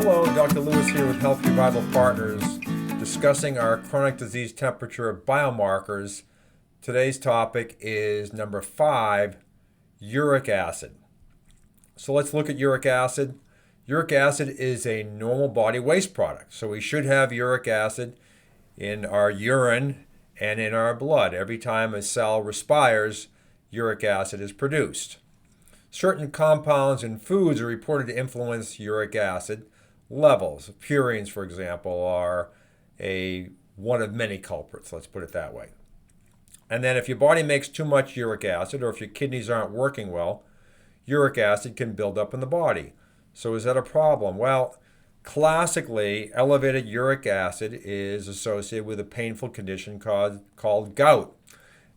Hello, Dr. Lewis here with Health Revival Partners, discussing our chronic disease temperature biomarkers. Today's topic is number 5, uric acid. So let's look at uric acid. Uric acid is a normal body waste product. So we should have uric acid in our urine and in our blood. Every time a cell respires, uric acid is produced. Certain compounds in foods are reported to influence uric acid levels. Purines, for example, are one of many culprits, let's put it that way. And then if your body makes too much uric acid, or if your kidneys aren't working well, uric acid can build up in the body. So is that a problem? Well, classically, elevated uric acid is associated with a painful condition called gout.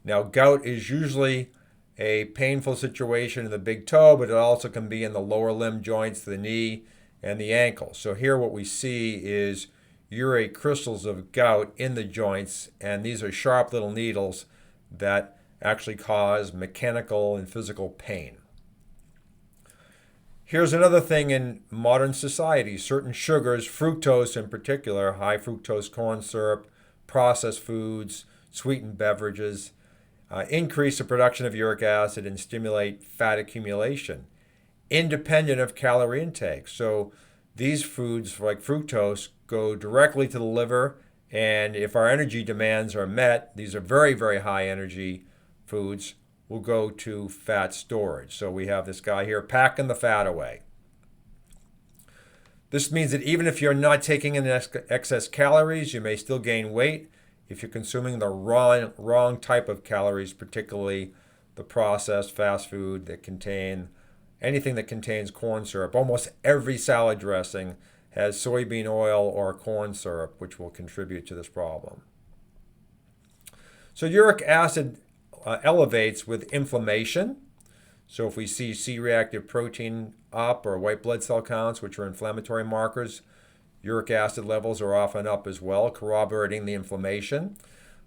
Now, gout is usually a painful situation in the big toe, but it also can be in the lower limb joints, the knee, and the ankle. So here what we see is urate crystals of gout in the joints, and these are sharp little needles that actually cause mechanical and physical pain. Here's another thing in modern society. Certain sugars, fructose in particular, high fructose corn syrup, processed foods, sweetened beverages, increase the production of uric acid and stimulate fat accumulation, independent of calorie intake. So these foods, like fructose, go directly to the liver, and if our energy demands are met, these are very, very high energy foods, will go to fat storage. So we have this guy here packing the fat away. This means that even if you're not taking in excess calories, you may still gain weight if you're consuming the wrong type of calories, particularly the processed fast food that contain anything that contains corn syrup. Almost every salad dressing has soybean oil or corn syrup, which will contribute to this problem. So uric acid elevates with inflammation. So if we see C-reactive protein up or white blood cell counts, which are inflammatory markers, uric acid levels are often up as well, corroborating the inflammation.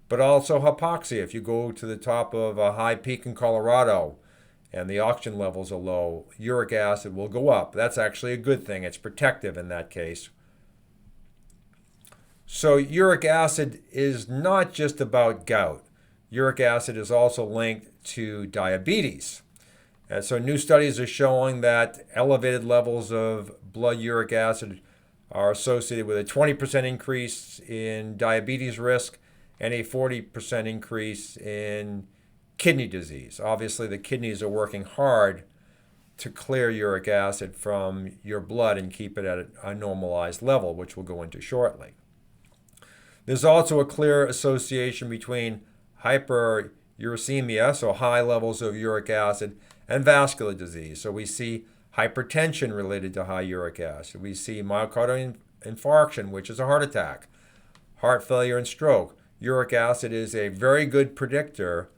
But also hypoxia. If you go to the top of a high peak in Colorado and the oxygen levels are low, uric acid will go up. That's actually a good thing. It's protective in that case. So uric acid is not just about gout. Uric acid is also linked to diabetes. And so new studies are showing that elevated levels of blood uric acid are associated with a 20% increase in diabetes risk and a 40% increase in kidney disease. Obviously, the kidneys are working hard to clear uric acid from your blood and keep it at a normalized level, which we'll go into shortly. There's also a clear association between hyperuricemia, so high levels of uric acid, and vascular disease. So we see hypertension related to high uric acid. We see myocardial infarction, which is a heart attack, heart failure, and stroke. Uric acid is a very good predictor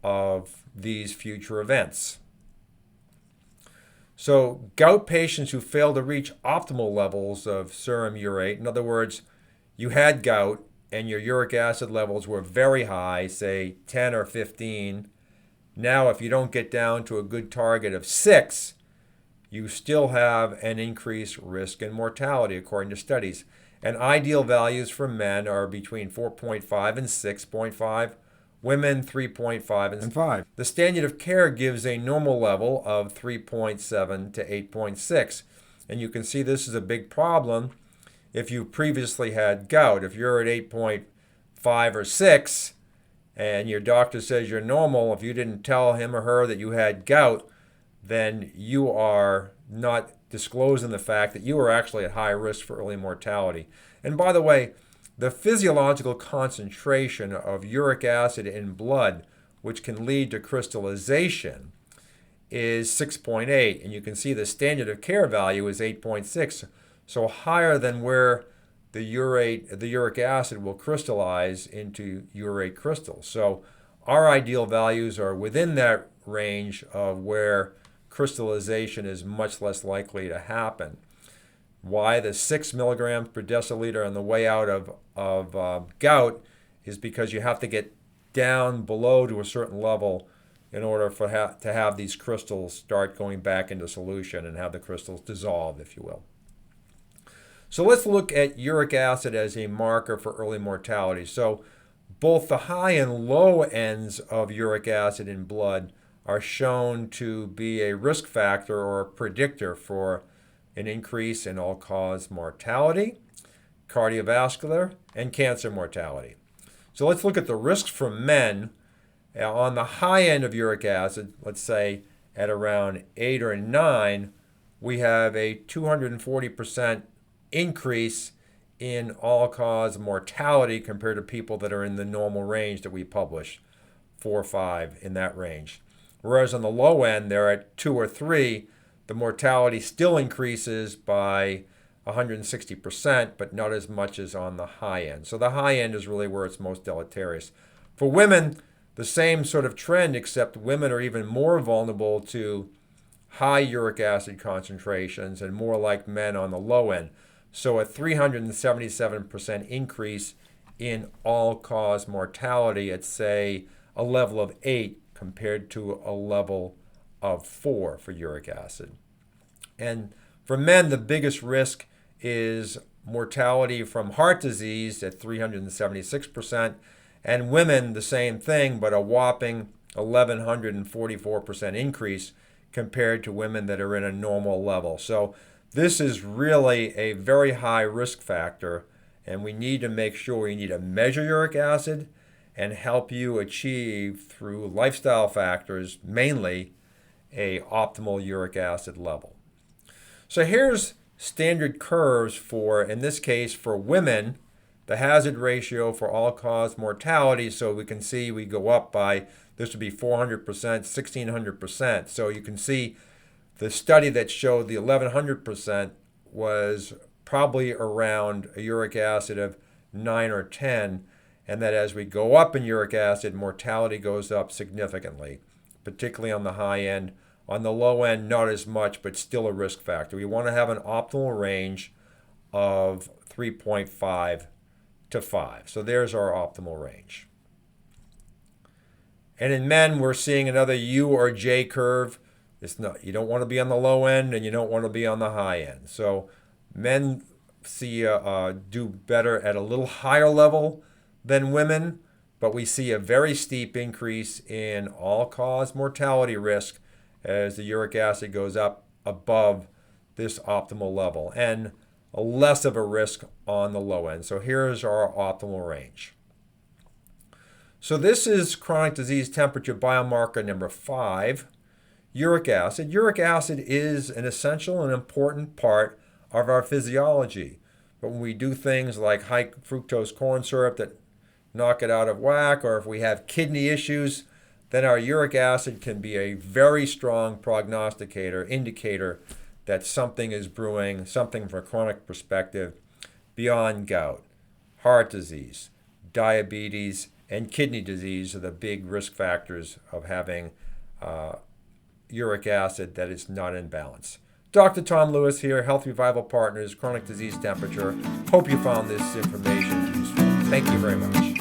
of these future events. So gout patients who fail to reach optimal levels of serum urate, in other words, you had gout and your uric acid levels were very high, say 10 or 15. Now, if you don't get down to a good target of 6, you still have an increased risk in mortality, according to studies. And ideal values for men are between 4.5 and 6.5, women 3.5 and 5. The standard of care gives a normal level of 3.7 to 8.6. And you can see this is a big problem if you previously had gout. If you're at 8.5 or 6 and your doctor says you're normal, if you didn't tell him or her that you had gout, then you are not disclosing the fact that you are actually at high risk for early mortality. And by the way, the physiological concentration of uric acid in blood, which can lead to crystallization, is 6.8. And you can see the standard of care value is 8.6. So higher than where the uric acid will crystallize into urate crystals. So our ideal values are within that range of where crystallization is much less likely to happen. Why the 6 milligrams per deciliter on the way out of gout is because you have to get down below to a certain level in order to have these crystals start going back into solution and have the crystals dissolve, if you will. So let's look at uric acid as a marker for early mortality. So both the high and low ends of uric acid in blood are shown to be a risk factor or a predictor for an increase in all-cause mortality, cardiovascular, and cancer mortality. So let's look at the risks for men. On the high end of uric acid, let's say at around 8 or 9, we have a 240% increase in all-cause mortality compared to people that are in the normal range that we publish, 4 or 5 in that range. Whereas on the low end, they're at 2 or 3, the mortality still increases by 160%, but not as much as on the high end. So the high end is really where it's most deleterious. For women, the same sort of trend, except women are even more vulnerable to high uric acid concentrations and more like men on the low end. So a 377% increase in all-cause mortality at, say, a level of 8 compared to a level of 4 for uric acid. And for men, the biggest risk is mortality from heart disease at 376%, and women the same thing, but a whopping 1,144% increase compared to women that are in a normal level. So this is really a very high risk factor, and we need to make sure we need to measure uric acid and help you achieve, through lifestyle factors, mainly a optimal uric acid level. So here's standard curves for, in this case, for women, the hazard ratio for all-cause mortality. So we can see we go up by, this would be 400%, 1,600%. So you can see the study that showed the 1,100% was probably around a uric acid of 9 or 10, and that as we go up in uric acid, mortality goes up significantly, particularly on the high end. On the low end, not as much, but still a risk factor. We want to have an optimal range of 3.5 to 5. So there's our optimal range. And in men, we're seeing another U or J curve. It's not, you don't want to be on the low end and you don't want to be on the high end. So men do better at a little higher level than women, but we see a very steep increase in all-cause mortality risk as the uric acid goes up above this optimal level, and less of a risk on the low end. So here's our optimal range. So this is chronic disease temperature biomarker number 5, uric acid. Uric acid is an essential and important part of our physiology. But when we do things like high fructose corn syrup that knock it out of whack, or if we have kidney issues, then our uric acid can be a very strong prognosticator, indicator that something is brewing, something from a chronic perspective, beyond gout. Heart disease, diabetes, and kidney disease are the big risk factors of having uric acid that is not in balance. Dr. Tom Lewis here, Health Revival Partners, Chronic Disease Temperature. Hope you found this information useful. Thank you very much.